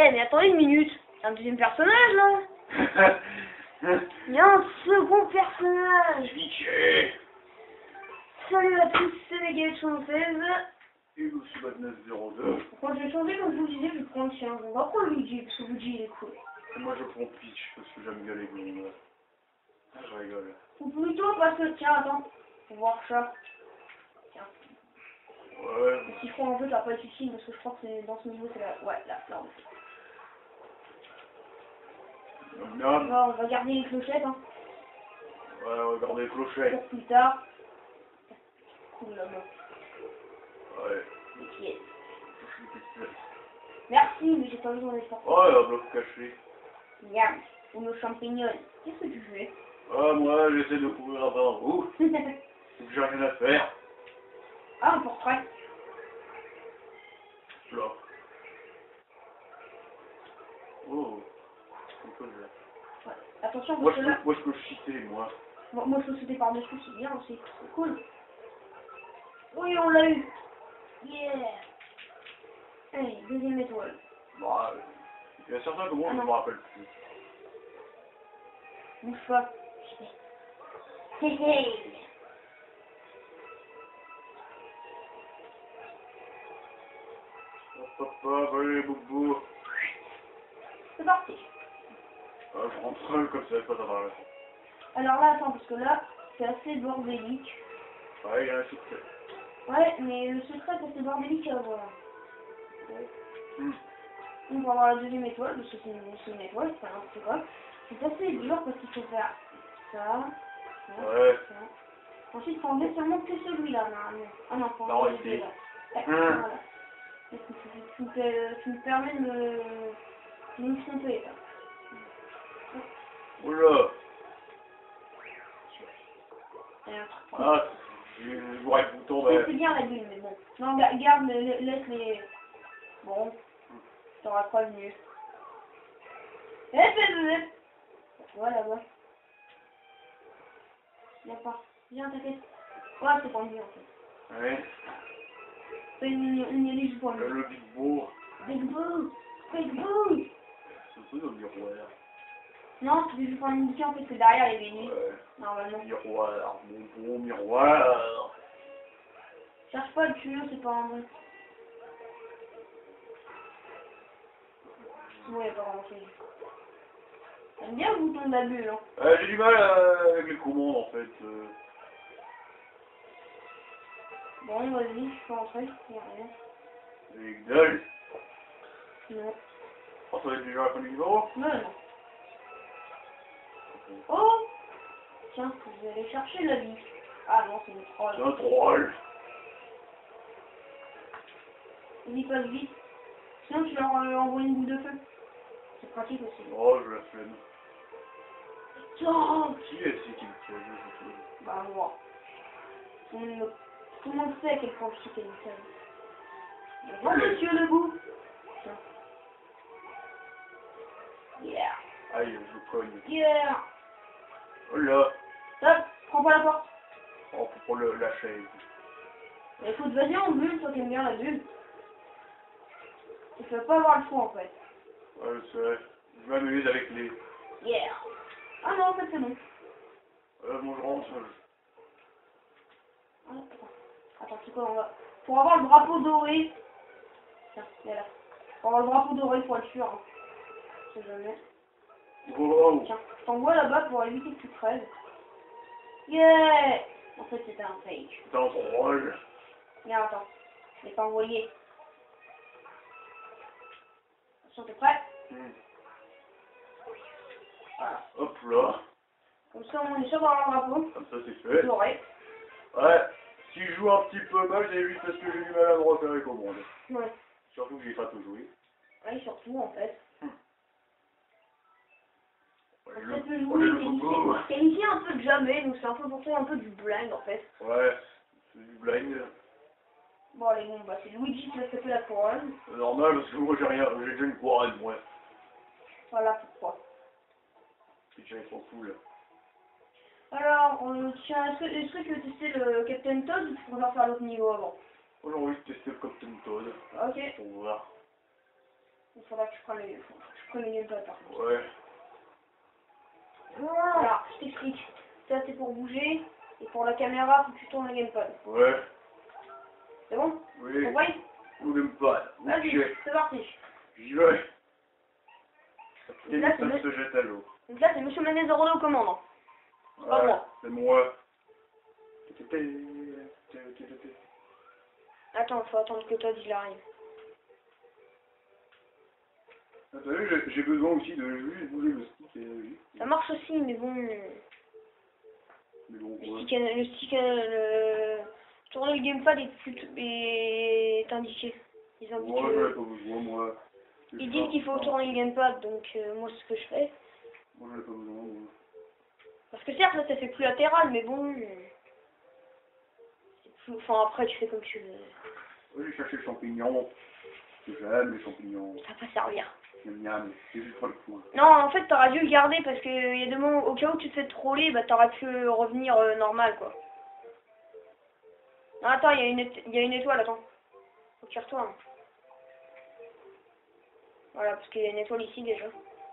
Ouais, mais attendez une minute. C'est un deuxième personnage, là. Il y a un second personnage. Mickey. Salut à tous, c'est Megaël76. Et nous suis 2902. Quand je vais changer, comme je vous disais, je vais prendre chien. On va prendre Luigi, parce que Luigi, il est cool. Et moi je prends Peach, parce que j'aime bien les goumes. Ah, je rigole. Ou plutôt parce que, tiens, attends, faut voir ça. Tiens. Ouais. Si je crois un peu, ça va pas être utile, parce que je crois que c'est dans ce niveau, c'est là. Ouais, là. Miam. On va garder les clochettes, hein. Ouais, regardez les clochettes. Pour plus tard. Cool, là-bas. Ouais. Des pièces. Merci, mais j'ai pas besoin d'effort. Ouais, un bloc caché. Miam, ou nos champignons. Qu'est-ce que tu fais? Ah, moi j'essaie de courir avant vous. Donc j'ai rien à faire. Ah, un portrait. Là. Oh. Un peu de... Ouais. Attention, Moi parce que là... je peux cheater, moi. Moi, je peux sauter par-dessus, c'est bien aussi. C'est cool. Oui, on l'a eu. Yeah. Allez, deuxième étoile. Bah, il y a certains que moi Ah, je non. me rappelle plus. Bouge pas. Hé hé. Oh, papa, allez, boubou. C'est parti. Ah, je rentre seul comme ça, c'est pas ça va. Alors là, attends, parce que là, c'est assez bordélique. Ouais, il y a un secret. Ouais, mais le secret, c'est assez bordélique à voir. Hmm. On va avoir la deuxième étoile, parce que c'est une étoile, c'est pas n'importe quoi. C'est assez dur parce qu'il faut faire ça, Ouais. ça. Ensuite, faut enlever seulement que celui-là, normalement. Ah non, faut Non, enlever ici. les deux là. Ouais, Hmm. voilà. Est-ce que tu me permets de me tromper, là. Oula. Alors, Ah, je vois le bouton, mais... c'est bien la bulle, mais bon. Non, garde, laisse les... Bon, t'auras pas mieux. Voilà, ouais. Y'a pas. Viens, t'inquiète. Ouais, c'est pas mieux, en fait. Ouais. C'est une élise pour lui. Le Big Boo. Big Boo! Big Boo! C'est un peu le miroir. Non, tu veux juste prendre une indiquer en fait que derrière il y avait une Ouais. normalement. Miroir, mon beau miroir. Cherche pas le tuyau, c'est pas un bon. Sinon il n'y a pas grand chose. J'aime bien le bouton de la bulle, hein. J'ai du mal avec les commandes en fait. Bon, vas-y, je peux rentrer, il n'y a rien. Les gueules. Non. Oh, ça va être déjà un peu du niveau. Non. Oh! Tiens, je vais aller chercher la vie. Ah non, c'est une troll. C'est un troll. Vas-y, passe vite. Sinon tu leur envoies une boule de feu. C'est pratique aussi. Oh, je la flemme. Tiens! Qui est-ce qui me tient? Je sais Bah moi. Tout le monde sait à quel point je suis quelqu'un. Bonjour monsieur Legout. Tiens. Yeah. pas. Aïe, je cogne. Yeah. Oh là. Stop, prends pas la porte. Oh, pour la chaise. Écoute, vas-y en bulle, toi qui aimes bien la bulle. Tu vas pas avoir le choix en fait. Ouais, je sais. Je m'amuse avec les... Yeah. Ah non, en fait c'est bon. Bon, je rentre. Ah, attends, c'est quoi, on va... Pour avoir le drapeau doré... Tiens, il est là. Pour avoir le drapeau doré, il faut être sûr. Hein. Je sais jamais. Wow. Tiens, je t'envoie là-bas pour éviter que tu crèves. Yeah. En fait, c'était un fake. C'est un troll. Viens, attends. Je vais t'envoyer. Attention, t'es prêt? Voilà. Hop là. Comme ça, on est sûr d'avoir le drapeau. Comme ça, c'est fait. Doré. Ouais. Si je joue un petit peu mal, c'est juste parce que j'ai du mal à me repérer les commandes. Ouais. Surtout que j'ai pas tout joué. Oui, surtout en fait. Ouais, En le- fait, le oh, le jouer, logo. c'est initié un peu de jamais, donc c'est un peu pour ça un peu du blind en fait. Ouais, c'est du blind. Bon, allez, bon, bah c'est Luigi qui va se taper la couronne. C'est normal parce que moi j'ai rien, j'ai déjà une couronne, moi. Voilà pourquoi. C'est déjà trop cool. Alors, tiens, est-ce que tu veux tester le Captain Toad ou tu préfères faire l'autre niveau avant? Moi j'ai envie de tester le Captain Toad. Ok. Pour voir. Il faudra que je prenne le gamepad par contre. Ouais. Voilà, je t'explique. Ça c'est pour bouger, et pour la caméra, faut que tu tournes le gamepad. Ouais. C'est bon? Oui. Compris? Ou même pas. Vas-y, c'est parti. J'y vais. Et Là, ça se jette à l'eau. Donc là, c'est Monsieur Manez de Renault aux commandes. C'est pas moi. C'est moi. Attends, faut attendre que Todd il arrive. Ah, t'as vu, j'ai besoin aussi de juste bouger le stick et... Ça marche aussi, mais bon... Mais bon, quoi. Tourner le gamepad est indiqué. Ils indiquent Moi, j'en ai pas besoin, moi. ils disent qu'il faut tourner le gamepad, donc moi, c'est ce que je fais. Moi, j'en ai pas besoin, moi. Parce que certes, là, ça fait plus latéral, mais bon... c'est plus... Enfin, après, tu fais comme tu veux. Oui, j'ai cherché le champignon. J'aime les champignons. Ça va pas servir. Miam miam, c'est juste pas le point. Non, en fait, t'aurais dû le garder, parce que il y a des moments, au cas où tu te fais troller, bah, t'aurais pu revenir normal, quoi. Non, attends, il y a une étoile, attends. Faut que tu retournes. Voilà, parce qu'il y a une étoile ici, déjà.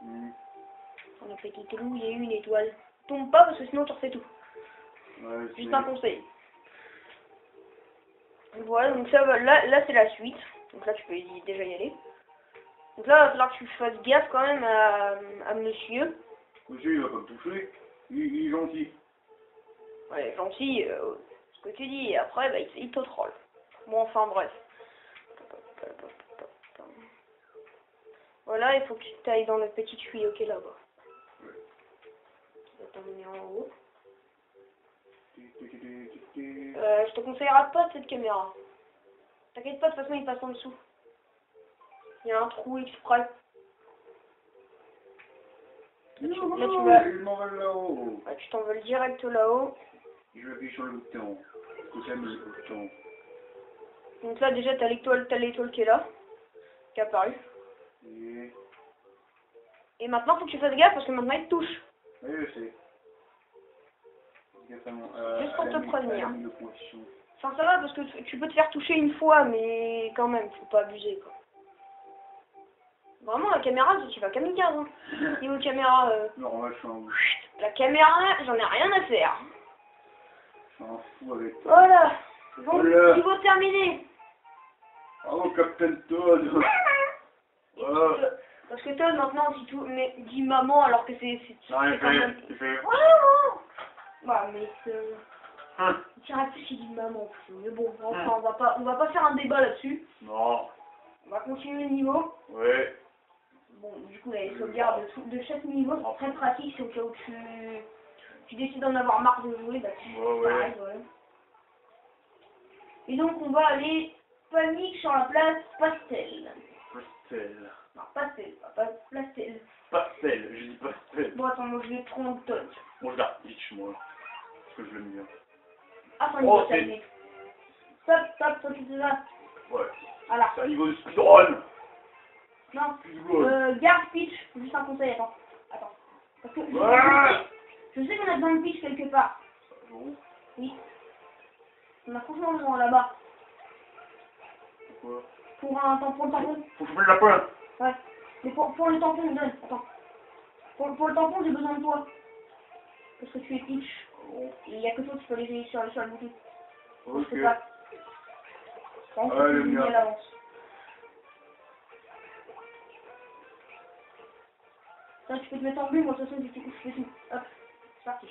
Dans le petit trou, il y a eu une étoile. Tombe pas, parce que sinon tu refais tout. Ouais, Juste un conseil. Voilà, donc ça, là c'est la suite. Donc là, tu peux déjà y aller. Donc là, il va falloir que tu fasses gaffe quand même à monsieur. Monsieur, il va pas me toucher. Il est gentil. Ouais, gentil, ce que tu dis, et après, bah, il te troll. Bon, enfin, bref. Voilà, il faut que tu ailles dans le petit tuyau qui est là-bas. Tu vas t'emmener en haut. Je te conseillerais pas de cette caméra. T'inquiète pas, de toute façon, il passe en dessous. Il y a un trou exprès. Là, tu vas... Il m'envole là-haut. Ouais, tu t'envoles direct là-haut. Je vais appuyer sur le bouton. Parce que j'aime le bouton. Donc là, déjà, t'as l'étoile qui est là. Qui est apparue. Et maintenant, faut que tu fasses gaffe parce que maintenant, il te touche. Oui, je sais. Juste pour te prévenir. Enfin, ça va parce que tu peux te faire toucher une fois, mais quand même, faut pas abuser, quoi. Vraiment, la caméra, tu vas kamikaze, hein. Niveau caméra, Normal, je suis en... la caméra, j'en ai rien à faire. Je suis en fou avec... Voilà. Donc, Voilà. niveau terminé. Bravo, Captain Todd. Voilà. Parce que Todd, maintenant, si tout, mais dit maman alors que c'est Non, il quand même... fait... Il fait... Bah, mais tu arrêtes plus qu'il dit maman. Mais bon, enfin, on va pas faire un débat là-dessus. Non. On va continuer le niveau. Ouais. Bon, du coup, là, les sauvegardes de chaque niveau, c'est très pratique. C'est au cas où tu décides d'en avoir marre de jouer, bah, pareil, voilà. Et donc, on va aller panique sur la place Pastel. Pastel. Non, Pastel, pas Pastel. Pastel, je dis pastel. Bon, attends, moi, je vais prendre Todd. Moi, je la pitch, moi. Parce que je l'aime bien. Ah, enfin, niveau terminé. Stop, toi, tu te vas. Ouais. Voilà. C'est un niveau de speedrun. Non, Speedrun. garde pitch, juste un conseil, attends. Parce que je sais qu'on a besoin de pitch quelque part. Bon. Oui. On a franchement besoin là-bas. Pourquoi? Pour le tampon. Faut choper le lapin. Ouais. Mais pour le tampon, donne, attends. Pour le tampon, j'ai besoin de toi. Parce que tu es pitch. Bon. Il n'y a que toi qui peux les aider sur le bouton. Ok. Je sais pas. Allez, bien. À l'avance. Ça, tu peux te mettre en bleu, moi, de toute façon, je fais tout. Hop, c'est parti.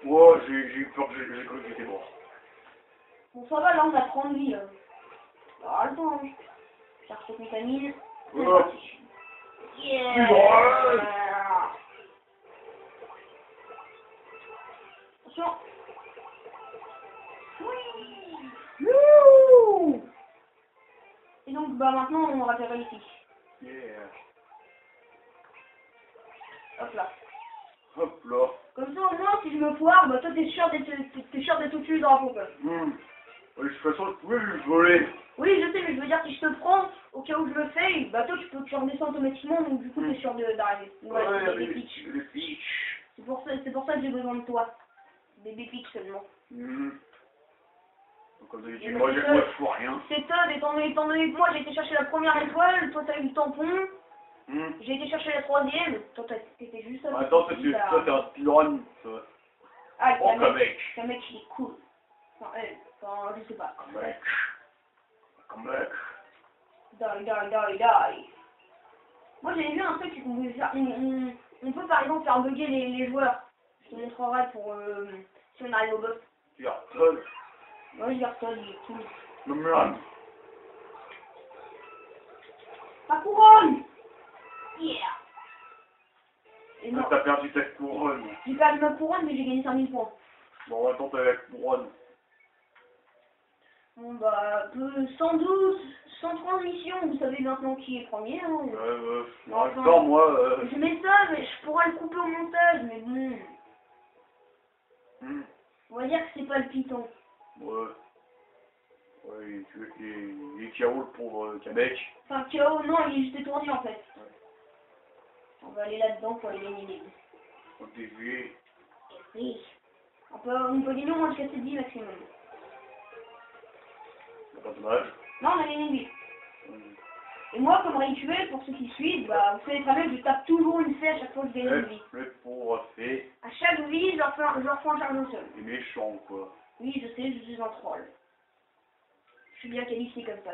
Ouais, j'ai eu peur que j'ai cru que j'étais mort. Bon, ça va, là, on a 30 vies. Alors, le temps, hein. Ça se contamine. C'est parti. Yeah! Attention. Oui! Wouh! Et donc, bah, maintenant, on va faire ici. Yeah. Hop là. Hop là. Comme ça, au moins, si je me foire, bah, toi, t'es sûr d'être au-dessus dans la pompe. De toute façon, je pouvais lui voler. Oui, je sais, mais je veux dire, si je te prends, au cas où je le fais, bah, toi, tu redescends automatiquement, donc du coup, t'es sûr d'arriver. Ouais, les pitch. C'est pour ça que j'ai besoin de toi. Bébé pitch seulement. Comme d'habitude, moi je fous rien. C'est Todd, étant donné que moi j'ai été chercher la première étoile, toi t'as eu le tampon. J'ai été chercher la troisième, toi t'étais juste à Attends, toi t'es un speedrun. Ah, Oh, Kamek. Kamek il est cool. Enfin, elle, enfin, je sais pas. Kamek. Die. Moi j'avais vu un truc qu'on pouvait faire, on peut par exemple faire bugger les joueurs. Je te montrerai pour si on arrive au boss. Tu as Todd. Moi je dis Todd, il est cool. Le merde. La couronne. Yeah. Et non, T'as perdu ta couronne. j'ai perdu ma couronne mais j'ai gagné 5000 points. Bon, attends, t'as la couronne. Bon bah, 112, 130 missions, vous savez maintenant qui est premier. Hein. En même temps, moi... Je mets ça, mais je pourrais le couper au montage, mais bon. On va dire que c'est palpitant. Ouais. Ouais, tu veux qu'il est KO le pauvre Kamek. Enfin, KO, non, il est juste étourdi en fait. Ouais. On va aller là-dedans pour aller l'éliminer. Au début. Oui. On peut gagner au moins jusqu'à 7 vies maximum. Pas dommage. Non, on a gagné une vie. Et moi, comme rituel, pour ceux qui suivent, bah, vous savez très bien que je tape toujours une fée à chaque fois que je gagne une vie. Le pauvre fée. À chaque vie, je leur fais un charge au sol. C'est méchant, quoi. Oui, je sais, je suis un troll. Je suis bien qualifié comme ça.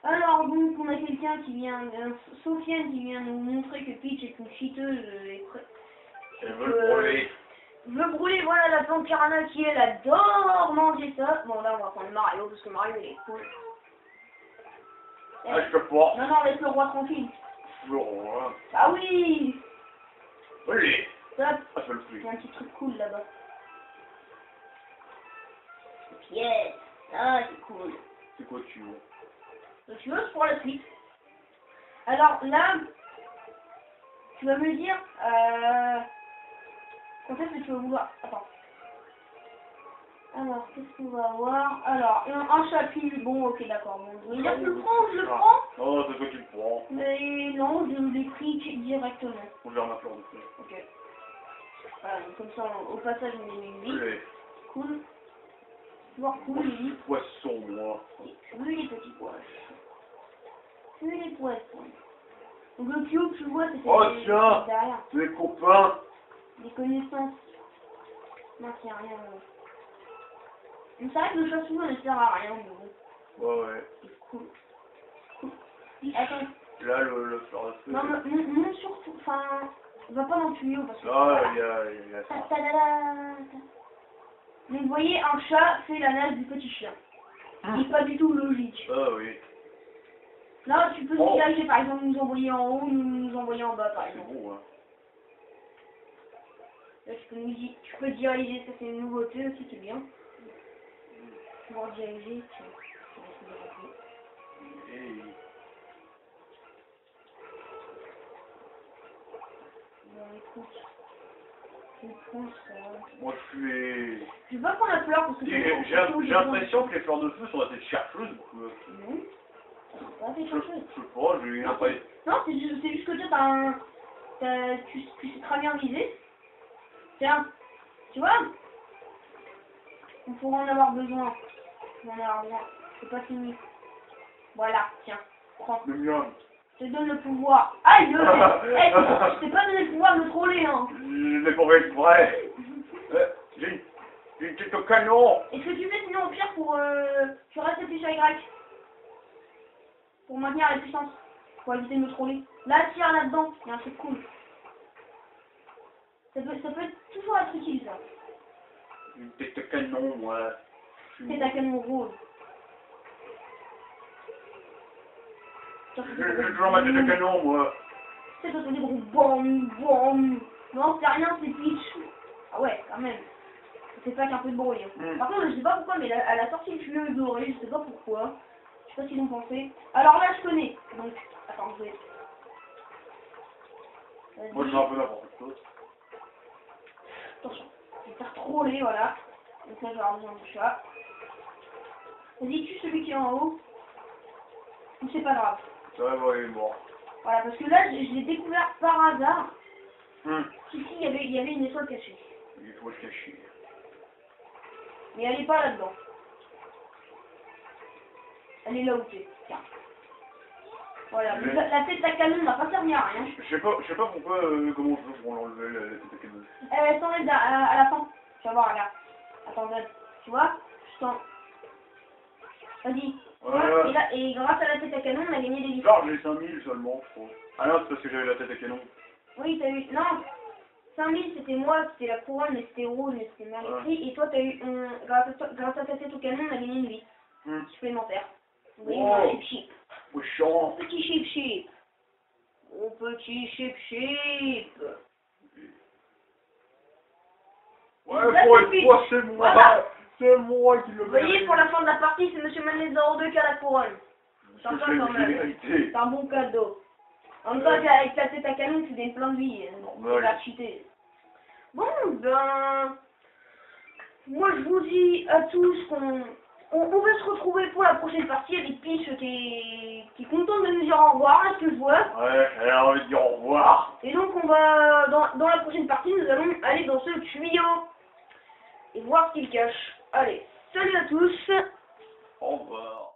Alors, donc, on a quelqu'un qui vient, Sofiane qui vient nous montrer que Peach est une cheateuse et elle veut brûler. Veut brûler, voilà, la plante Piranha qui, elle, adore manger ça. Bon, là, on va prendre Mario, parce que Mario, il est cool. Ah, je peux pas. Non, laisse le roi tranquille. Le roi. Ah oui. Oui. Ça, Ah, je le fais. il y a un petit truc cool là-bas. Pièce. Ah, c'est cool. C'est quoi tu veux? Tu veux pour la suite. Alors là, tu vas me dire, quand est-ce que tu vas vouloir... Attends. Alors, qu'est-ce qu'on va avoir? Alors, un chapitre, bon, ok, d'accord. Bon, je vais dire, je le prends. Non, c'est toi qui le prends. Mais non, je l'ai pris directement. On gère ma fleur de feu. Ok. Voilà, donc comme ça, au passage, on est une vie. Oui. Cool. Voir cool, lui. Poisson, moi. Oui, les petits poissons. Oui, les poissons. Donc le cube, tu vois, c'était derrière. Des copains. Des connaissances. Non, c'est rien. Mais c'est vrai que le chassou, ne sert à rien, mais bon. Ouais. C'est cool. Attends. Là, le fleur de feu. Non, non, surtout, enfin, va pas dans le tuyau parce que... Ah, il y a ça. Donc vous voyez, un chat fait la nage du petit chien. C'est pas du tout logique. Ah oui. Là, tu peux nous diriger, par exemple, nous envoyer en haut, nous envoyer en bas, par exemple. C'est bon, hein. Là, tu peux diriger, ça c'est une nouveauté aussi, c'est bien. Pouvoir diriger, bon, écoute. Je prends ça. Moi, je suis... Je vais pas prendre la fleur parce que j'ai l'impression que les fleurs de feu sont assez chercheuses. Non. Pas assez chercheuses. Je sais pas, j'ai eu l'impression. Non, c'est juste que toi, tu sais très bien viser. Tiens, tu vois, on pourra en avoir besoin. C'est pas fini. Voilà, tiens, prends. Le mien. Je te donne le pouvoir. Aïe, je t'ai pas donné le pouvoir de me troller, hein. Je l'ai pas exprès. J'ai une tête au canon. Est-ce que tu fais sinon au pire pour... tu restes appuyé sur Y. Pour maintenir la puissance. Pour éviter de me troller. Là, tire là-dedans. Il y a un truc cool. Ça peut être toujours être utile, ça. Une tête de canon, moi. C'est ta canon rose. J'ai toujours ma tête de canon, moi. C'est toi, des gros bom. Non, c'est rien, c'est Peach. Ah ouais, quand même. Ça fait pas qu'un peu de bruit. Hein. Par contre, je sais pas pourquoi, mais elle a sorti le tuyau doré, je sais pas pourquoi. Je sais pas s'ils l'ont pensé. Alors là, je connais. Donc, attends, je vais... Moi, je fais un peu n'importe quoi. Attention, je vais faire troller, voilà. Donc là, je vais avoir besoin du chat. Vas-y, tue celui qui est en haut. Ou c'est pas grave. Ça va, il est mort. Voilà, parce que là, je l'ai découvert par hasard. Ici, il y avait une étoile cachée. Il faut le cacher. Mais elle est pas là-dedans. Elle est là où t'es. Tiens. Voilà, mais la tête à canon n'a pas servi à rien. Je sais pas pourquoi, comment je veux pour l'enlever, la tête à canon. Elle s'enlève à la fin. Tu vas voir, regarde. Attends, regarde. Tu vois? Je sens. Vas-y. Et grâce à la tête à canon, on a gagné des livres. Genre, j'ai 5000 seulement, je crois. Ah non, c'est parce que j'avais la tête à canon. Oui, t'as eu. Non! 5000 c'était moi, c'était la couronne, mais c'était rouge, mais c'était mal écrit. Et toi, t'as eu. Grâce à ta tête au canon, on a gagné une vie supplémentaire. Oui, mon chip chip. Oh, chiant. Petit chip chip. Mon petit chip chip. Ouais, pour une fois, c'est moi. Voilà. C'est moi qui le Vous voyez, pour la fin de la partie, c'est Monsieur Manès 02 qui a la couronne. Sympa quand même. C'est un bon cadeau. En même temps, avec ta tête à canon, tu gagnes plein de vie. Tu vas cheater. Bon, ben... Moi, je vous dis à tous qu'on va se retrouver pour la prochaine partie avec Peach qui est contente de nous dire au revoir, là, ce que je vois. Ouais, elle a envie de dire au revoir. Et donc, on va... Dans la prochaine partie, nous allons aller dans ce tuyau et voir ce qu'il cache. Allez, salut à tous. Au revoir.